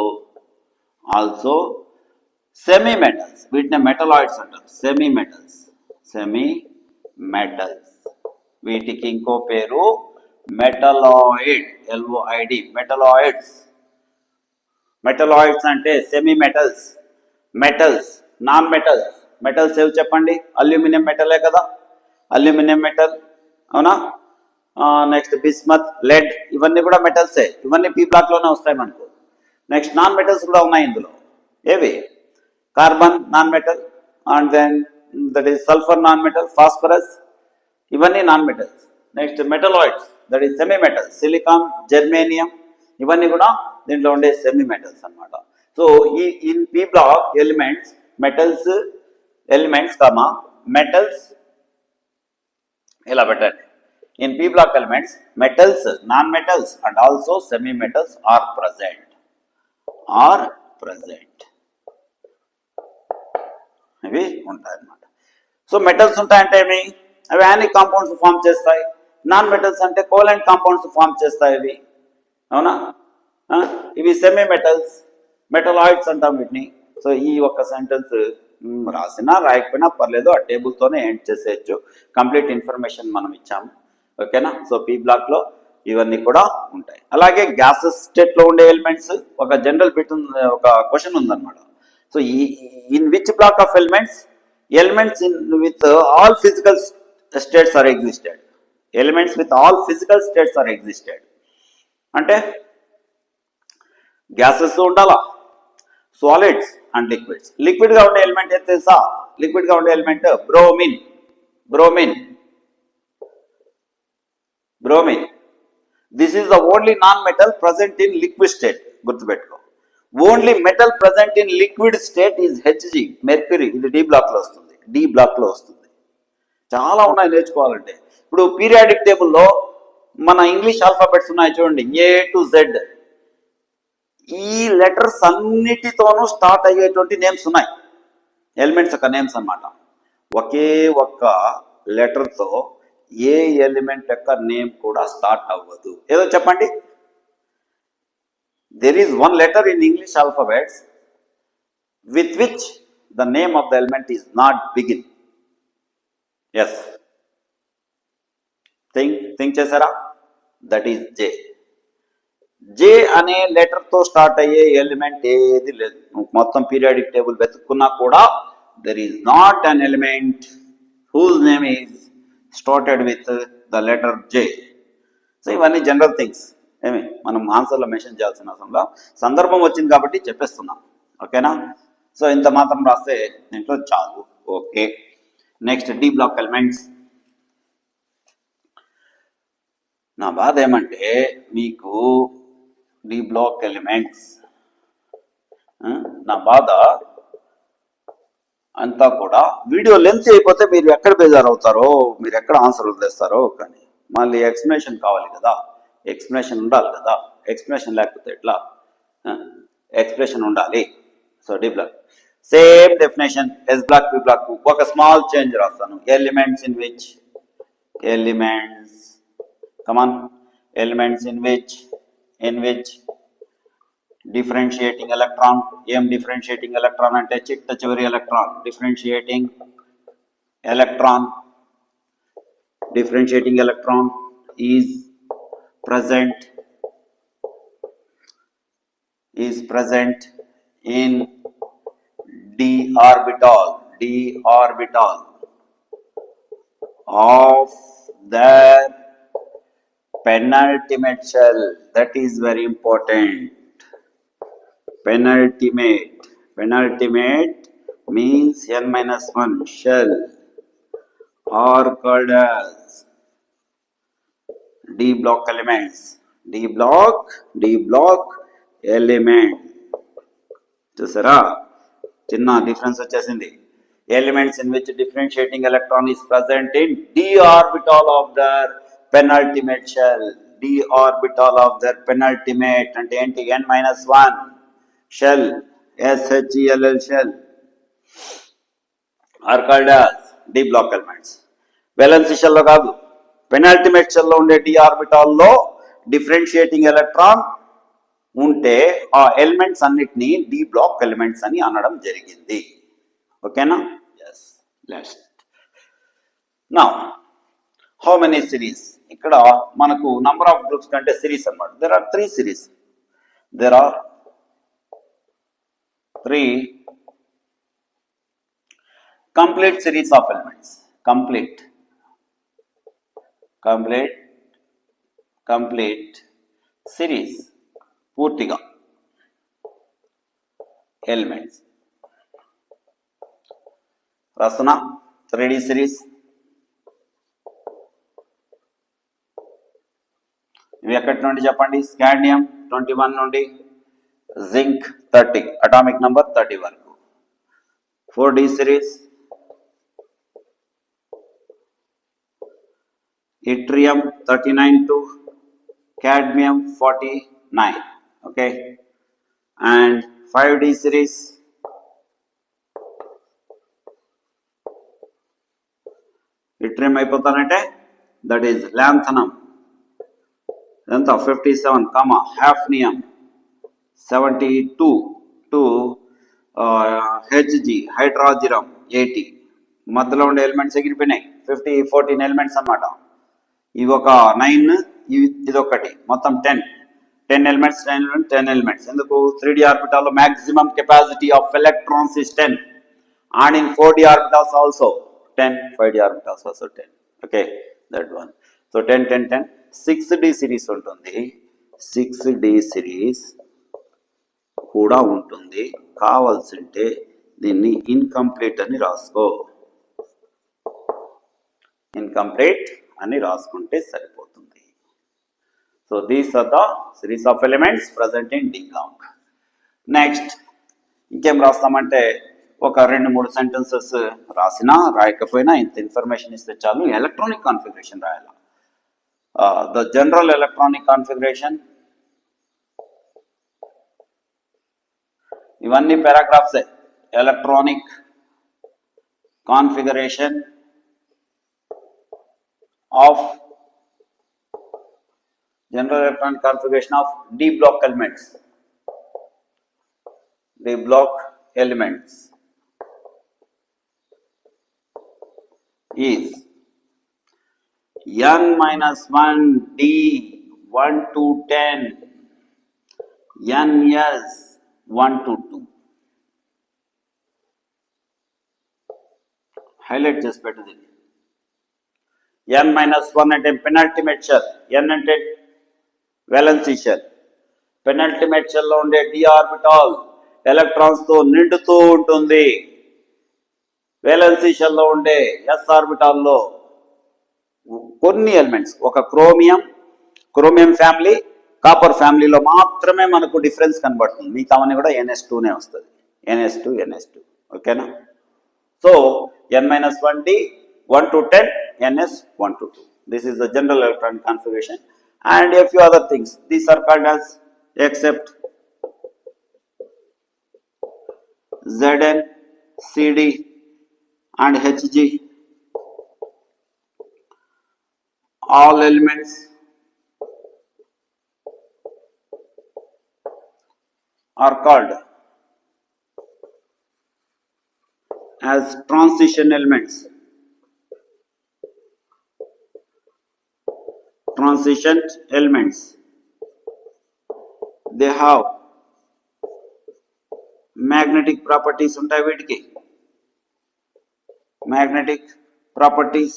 semi-metals. వీటిని మెటలాయిడ్స్ అంటారు. సెమీ-మెటల్స్ వీటికి ఇంకో పేరు మెటలాయిడ్. LOID, మెటలాయిడ్స్ అంటే సెమీ మెటల్స్. నాన్ మెటల్స్ ఏవి చెప్పండి? అల్యూమినియం మెటలే కదా, అల్యూమినియం మెటల్, అవునా? నెక్స్ట్ బిస్మత్, లెడ్, ఇవన్నీ కూడా మెటల్సే. ఇవన్నీ పీ బ్లాక్లోనే వస్తాయి మనకు. నెక్స్ట్ నాన్ మెటల్స్ కూడా ఉన్నాయి ఇందులో. ఏవి? Carbon non metal, and then that is sulphur non metal, phosphorus, ఇవన్నీ non metals. Next metalloids, that is semi metals, silicon, germanium, ఇవన్నీ కూడా దీంట్లో ఉండే సెమీ మెటల్స్ అనమాట. సో ఈ in P block elements, metals elements comma metals, ఇలా పెట్టండి. In P block elements metals, non metals and also semi metals are present. ఇవి ఉంటాయి అన్నమాట. సో మెటల్స్ ఉంటాయంటే ఏమి? అవి యానిక్ కాంపౌండ్స్ ఫామ్ చేస్తాయి. నాన్ మెటల్స్ అంటే కోవలెంట్ కాంపౌండ్స్ ఫామ్ చేస్తాయి ఇవి. అవునా? ఇవి సెమీ మెటల్స్, మెటలాయిడ్స్ అంటాం వీటిని. సో ఈ ఒక్క సెంటెన్స్ రాసినా రాయకపోయినా పర్లేదు, ఆ టేబుల్తోనే ఎండ్ చేసేయచ్చు. కంప్లీట్ ఇన్ఫర్మేషన్ మనం ఇచ్చాము. ఓకేనా? సో పీ బ్లాక్లో ఇవన్నీ కూడా ఉంటాయి. అలాగే గ్యాసెస్ స్టేట్లో ఉండే ఎలిమెంట్స్ ఒక జనరల్ బిట్ ఒక క్వశ్చన్ ఉందన్నమాట. So in which block of elements with all physical states are existed. Elements with all physical states are existed అంటే గ్యాసెస్ ఉండాలా, సాలిడ్స్ అండ్ లిక్విడ్స్. లిక్విడ్ గా ఉండే ఎలిమెంట్ ఏం తెలుసా? లిక్విడ్ గా ఉండే element bromine. This is the only non metal present in liquid state. గుర్తుపెట్టుకో, only metal present in liquid state is Hg, mercury. ఇది డి బ్లాక్ లో వస్తుంది. చాలా ఉన్నాయి నేర్చుకోవాలంటే. ఇప్పుడు పీరియాడిక్ టేబుల్లో మన ఇంగ్లీష్ ఆల్ఫాబెట్స్ ఉన్నాయి చూడండి, A to Z. ఈ లెటర్స్ అన్నిటితోనూ స్టార్ట్ అయ్యేటువంటి నేమ్స్ ఉన్నాయి, ఎలిమెంట్స్ యొక్క నేమ్స్ అన్నమాట. ఒకే ఒక్క లెటర్తో ఏ ఎలిమెంట్ యొక్క నేమ్ కూడా స్టార్ట్ అవ్వదు. ఏదో చెప్పండి. there is one letter in English alphabets with which the name of the element is not begin. Yes, think చేసారా? దట్ ఈస్ J అనే లెటర్ తో స్టార్ట్ అయ్యే ఎలిమెంట్ ఏది లేదు. మొత్తం పీరియాడిక్ టేబుల్ వెతుక్కున్నా కూడా there is not an element whose name is started with the letter J. So ఇవన్నీ general things, ఏమి మనం ఆన్సర్లో మెన్షన్ చేయాల్సిన అవసరంలో సందర్భం వచ్చింది కాబట్టి చెప్పేస్తున్నాం. ఓకేనా? సో ఇంత మాత్రం రాస్తే దీంట్లో చాలు. Okay, next D block elements. నా బాధ ఏమంటే మీకు డి బ్లాక్ ఎలిమెంట్స్, నా బాధ అంతా కూడా వీడియో లెంత్ అయిపోతే మీరు ఎక్కడ బేజారు అవుతారో, మీరు ఎక్కడ ఆన్సర్ వదిలేస్తారో. కానీ మళ్ళీ ఎక్స్ప్లెనేషన్ కావాలి కదా, ఎక్స్ప్లెనేషన్ ఉండాలి కదా. ఎక్స్ప్లెనేషన్ లేకపోతే ఎట్లా? ఎక్స్ప్లెనేషన్ ఉండాలి. So D block same definition S block P block. ఒక స్మాల్ చేంజ్ రాస్తాను. Elements in which differentiating electron. ఏం డిఫరెన్షియేటింగ్ ఎలక్ట్రాన్ అంటే చిట్ట చివరి ఎలక్ట్రాన్. Differentiating electron is present in d orbital of their penultimate shell. That is very important. Penultimate means n-1 shell are called as D block elements. D block element. చూసారా, చిన్న difference వచ్చేసింది. Elements in which differentiating electron is present in d orbital of the penultimate shell. D orbital of the penultimate అంటే ఏంటి? n-1 shell, SHELL shell are called as d block elements. Valency shell లో కాదు, penultimate shell లో ఉండే d orbital లో differentiating electron ఉంటే ఆ elements అన్నిటినీ డి బ్లాక్ ఎలిమెంట్స్ అని అనడం జరిగింది. ఓకేనా? Yes. Let's now how many series. ఇక్కడ మనకు నంబర్ ఆఫ్ గ్రూప్స్ కంటే సిరీస్ అన్నమాట. There are 3 series. There are 3 complete series of elements. Complete complete series, పూర్తిగా ఎలిమెంట్స్ రాస్తున్నా. 3D సిరీస్ ఇవి ఎక్కడి నుండి చెప్పండి? స్కాండియం 21 నుండి జింక్ 30, అటామిక్ నంబర్ 30 వరకు. 4D series yttrium 39 to cadmium 49, okay, and 5D series yttrium అయిపోతానంటే that is lanthanum ఎంత 57, hafnium 72 to Hg hydrogen 80. మధ్యలో ఉండే ఎలిమెంట్స్ ఎగిరిపోయినాయి. 14 ఎలిమెంట్స్ అన్నమాట. ఇవి ఒక 9, ఇది ఒకటి, మొత్తం 10 ఎలిమెంట్స్. 10 ఎలిమెంట్స్ ఎందుకు? 3D ఆర్బిటాల్ లో maximum capacity of electrons is 10 and in 4D orbitals also 10, 5D orbitals also 10, okay, that one. So 10 10 10. 6D series ఉంటుంది. 6D సిరీస్ కూడా ఉంటుంది. కావాల్సింటే దీన్ని ఇన్కంప్లీట్ అని రాసుకో. ఇన్కంప్లీట్ అని రాసుకుంటే సరిపోతుంది. So these are the series of elements present in d block. Next ఇంకేం రాస్తామంటే ఒక 2-3 సెంటెన్సెస్ రాసినా రాయకపోయినా ఇంత ఇన్ఫర్మేషన్ ఇస్తే చాలు. ఎలక్ట్రానిక్ కాన్ఫిగరేషన్ రాయాలి. ద జనరల్ ఎలక్ట్రానిక్ కాన్ఫిగరేషన్, ఇవన్నీ పారాగ్రాఫ్సే. Electronic configuration of general electronic configuration of D block elements. D block elements is n-1 D 1 to 10, ns 1 to 2. highlight చేసి పెట్టింది. n-1 అంటే పెనల్టిమేట్ షెల్, n అంటే valency shell. Penultimate shell లో ఉండే d orbital electrons తో నిండుతూ ఉంటుంది. Valency shell లో ఉండే s ఆర్బిటాల్ లో కొన్ని ఎలిమెంట్స్, ఒక క్రోమియం ఫ్యామిలీ, కాపర్ ఫ్యామిలీలో మాత్రమే మనకు డిఫరెన్స్ కనబడుతుంది. మిగతావన్నీ కూడా ns2నే వస్తుంది. ns2 ఓకేనా? So n-1 D 1 to 10, ns 1 to 2. This is the general electronic configuration, and a few other things. These are called as except Zn, Cd and Hg. All elements are called as transition elements. Transition elements, they have magnetic properties ఉంటాయి. వీటికి magnetic properties.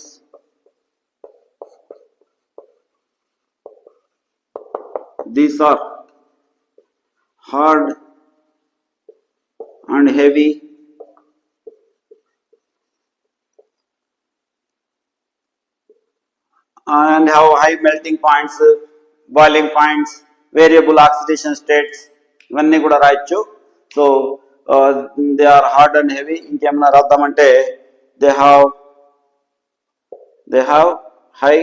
These are hard and heavy, and have high melting points, boiling points, variable oxidation states. ఇవన్నీ కూడా రాయొచ్చు. So they are hard and heavy. ఇంకేమన్నా రాద్దామంటే they have high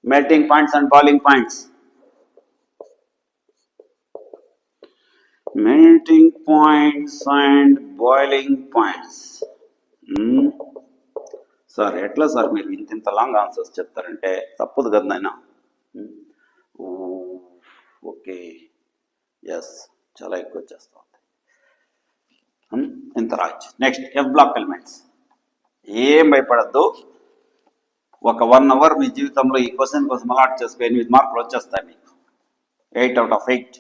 melting points and boiling points. Melting points and boiling points. Sir ఎట్లా sir మీరు ఇంత long answers చెప్తారంటే తప్పదు కదా నాయన. ఓకే, ఎస్, చాలా ఎక్కువ చేస్తూ ఉంటాయి. ఇంత రాయొచ్చు. Next F block elements. ఏం భయపడద్దు. ఒక 1 hour మీ జీవితంలో ఈ క్వశ్చన్ కోసం అలాట్ చేసుకో, 8 మార్కులు వచ్చేస్తాయి మీకు. 8 out of 8.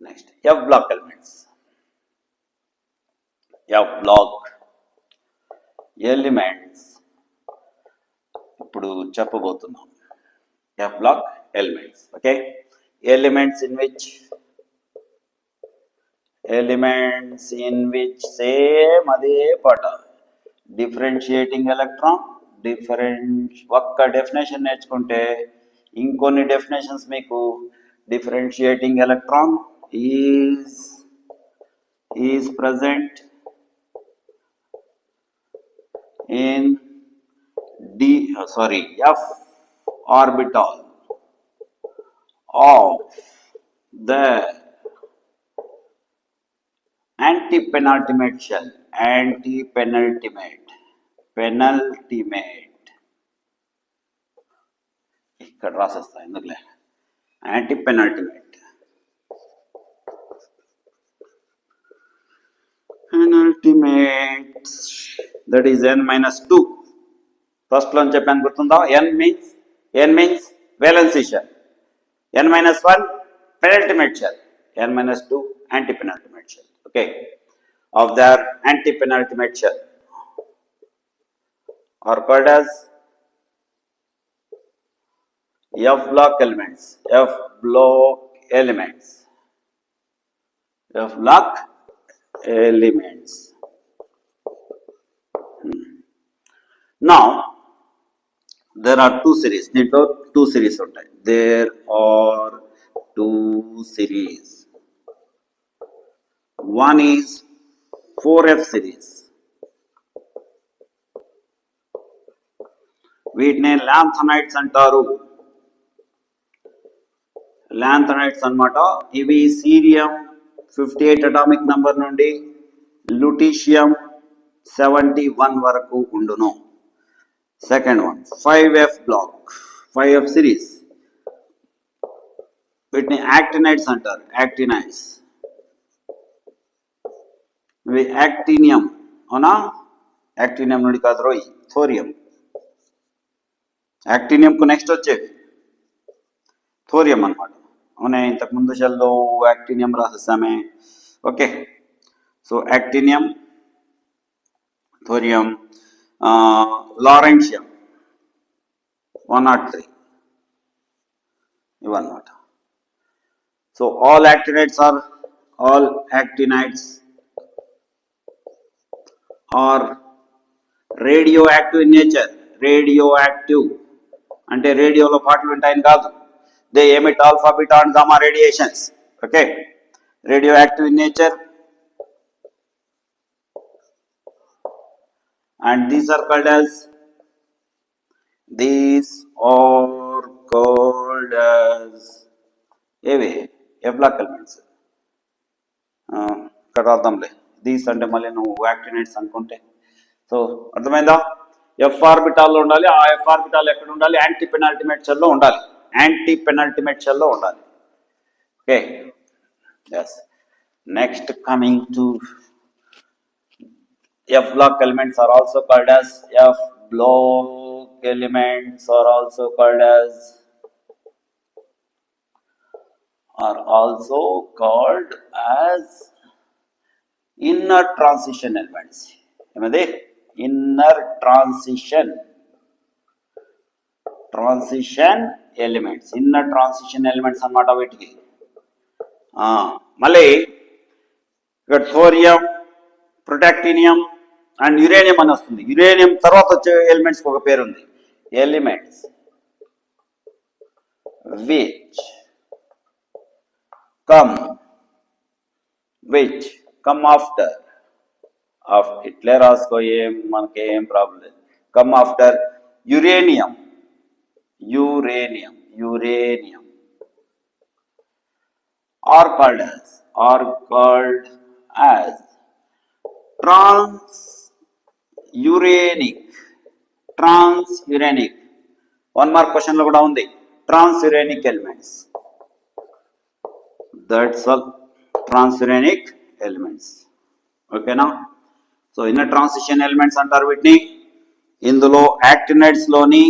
Next F block elements. F block elements ఇప్పుడు చెప్పబోతున్నాం F block elements. Okay, elements in which same అదే పాట డిఫరెన్షియేటింగ్ ఎలక్ట్రాన్ ఒక్క డెఫినేషన్ నేర్చుకుంటే ఇంకొన్ని డెఫినేషన్స్ మీకు differentiating electron is present in F orbital of the antipenultimate shell. penultimate ఇక్కడ రాసేస్తా ఎందుకులే penultimate that is n-2. First లో చెప్పాను గుర్తుందా? n means valency shell, n-1 penultimate shell, n-2 antipenultimate shell. Okay, of their antipenultimate shell are called as F block elements. Now there are two series. ఉంటాయి. There are two series. One is 4F series. వీటిని lanthanides అంటారు. Lanthanides అన్నమాట. ఇవి cerium 58 atomic number నుండి lutetium 71 వరకు ఉండును. Second one 5F block, 5F series. వీటిని actinides అంటారు. ఇవి యాక్టీనియం, అవునా? యాక్టీనియం నుండి కాదు రోయ్, థోరియం. యాక్టీనియంకు నెక్స్ట్ వచ్చేది థోరియం అన్నమాట. అవునే, ఇంతకు ముందు షెల్లో యాక్టీనియం రాసేసామే. Okay, so actinium, thorium, lawrencium 103 ఇవన్నమాట. సో all actinides are radioactive in nature. Radioactive అంటే రేడియోలో పాటలు ఉంటాయని కాదు. They emit alpha, beta and gamma radiations. Okay, radioactive in nature, and these are called as F block elements. ఇక్కడ రాద్దాంలే. These అంటే మళ్ళీ నువ్వు యాక్టినైట్స్ అనుకుంటే. సో అర్థమైందా? ఎఫ్ ఆర్బిటాల్లో ఉండాలి. ఆ ఎఫ్ ఆర్బిటాల్ ఎక్కడ ఉండాలి? యాంటీ పెనాల్టిమేట్ షెల్లో ఉండాలి. Okay, yes. Next coming to F block elements are also called as inner transition elements. ఏమది? inner transition elements అన్నమాట వీటికి. మళ్ళీ ఇక్కడ థోరియం, ప్రొటాక్టీనియం అండ్ యురేనియం అని వస్తుంది. యురేనియం తర్వాత వచ్చే ఎలిమెంట్స్కి ఒక పేరు ఉంది. ఎలిమెంట్స్ విచ్ కమ్ ఆఫ్టర్ ఇట్లే రాసుకో, మనకేం ప్రాబ్లం లేదు. Come after uranium are called as transuranic. One mark question lo kuda undi. Transuranic elements. That's all. Transuranic elements. Okay now. So inner transition elements antaru వీటిని. ఇందులో యాక్టినైడ్స్ లోని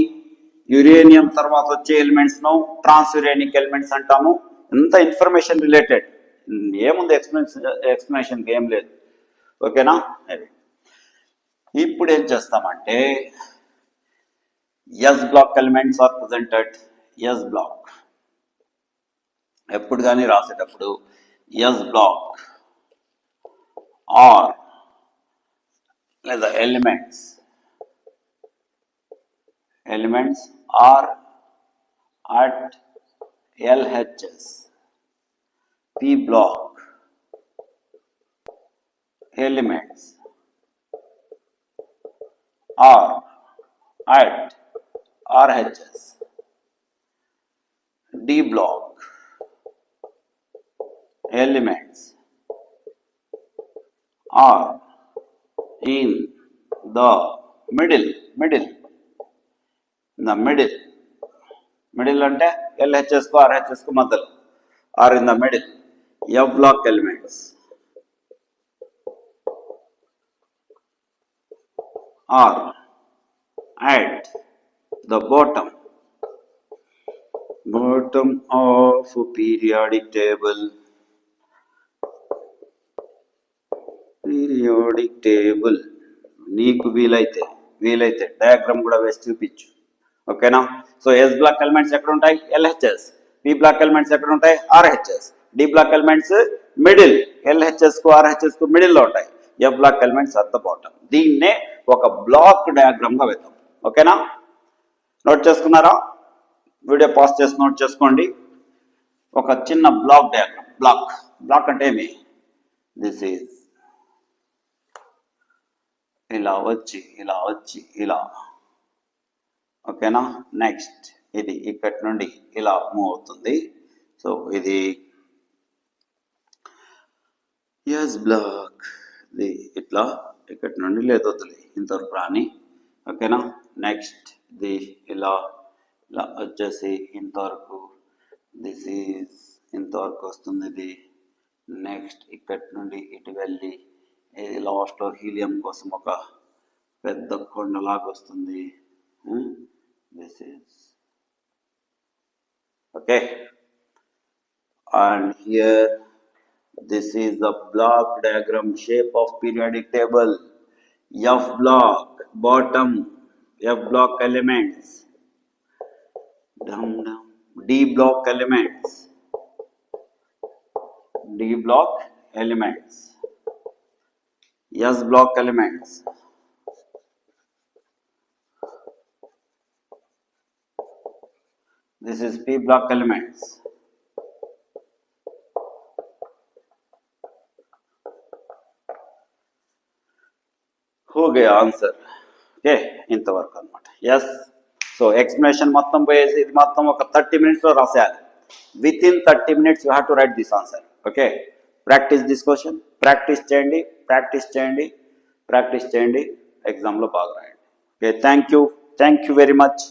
uranium తర్వాత వచ్చే elements ను ట్రాన్స్యురేనిక్ ఎలిమెంట్స్ అంటాము. ఇంత ఇన్ఫర్మేషన్ రిలేటెడ్, ఏముంది explanation ఏం లేదు. ఓకేనా? ఇప్పుడు ఏం చేస్తామంటే S block elements are presented S block. ఎప్పుడు కానీ రాసేటప్పుడు S block or లేదా elements are at LHS. P block elements are at RHS. D block elements are in the middle అంటే LHS కు RHS కు మధ్యలో are in the middle. F block elements are at the bottom of periodic table. నీకు వీలైతే diagram కూడా వేసి చూపించు. ఓకేనా? సో ఎస్ బ్లాక్ ఎలిమెంట్స్ ఎక్కడ ఉంటాయి? LHS. పి బ్లాక్ ఎలిమెంట్స్ ఎక్కడ ఉంటాయి? RHS. D block elements middle, LHS కు RHS కు మిడిల్ లో ఉంటాయి. F block elements at the bottom. దీన్నే ఒక బ్లాక్ డయాగ్రామ్ గా వేద్దాం. ఓకేనా? నోట్ చేసుకున్నారా? వీడియో పాస్ చేసి నోట్ చేసుకోండి. ఒక చిన్న బ్లాక్ డయాగ్రామ్. బ్లాక్ అంటే ఏమి? దిస్ ఈజ్ ఇలా వచ్చి ఇలా. ఓకేనా? నెక్స్ట్ ఇది ఇక్కడి నుండి ఇలా మూవ్ అవుతుంది. సో ఇది ఎస్ బ్లాక్. ఇది ఇట్లా ఇక్కడి నుండి లేదొద్దులే ఇంతవరకు రాని. ఓకేనా? నెక్స్ట్ ఇది ఇలా వచ్చేసి ఇంతవరకు, దిస్ ఈజ్ ఇంతవరకు వస్తుంది ఇది. నెక్స్ట్ ఇక్కడి నుండి ఇటు వెళ్ళి లాస్ట్లో హీలియం కోసం ఒక పెద్ద కొండలాగా వస్తుంది. This is okay. And here this is the block diagram shape of periodic table. F block bottom, F block elements, D block elements, S block elements, this is P block elements. हो गया answer. Okay, ఇంతవరకు అనమాట. Yes. So explanation మొత్తం పోయేసి ఇది మొత్తం ఒక 30 minutes రాసేయాలి. Within 30 minutes you have to write this answer. Okay, practice this question. Practice చేయండి ఎగ్జామ్లో బాగా రాయండి. Okay, thank you very much.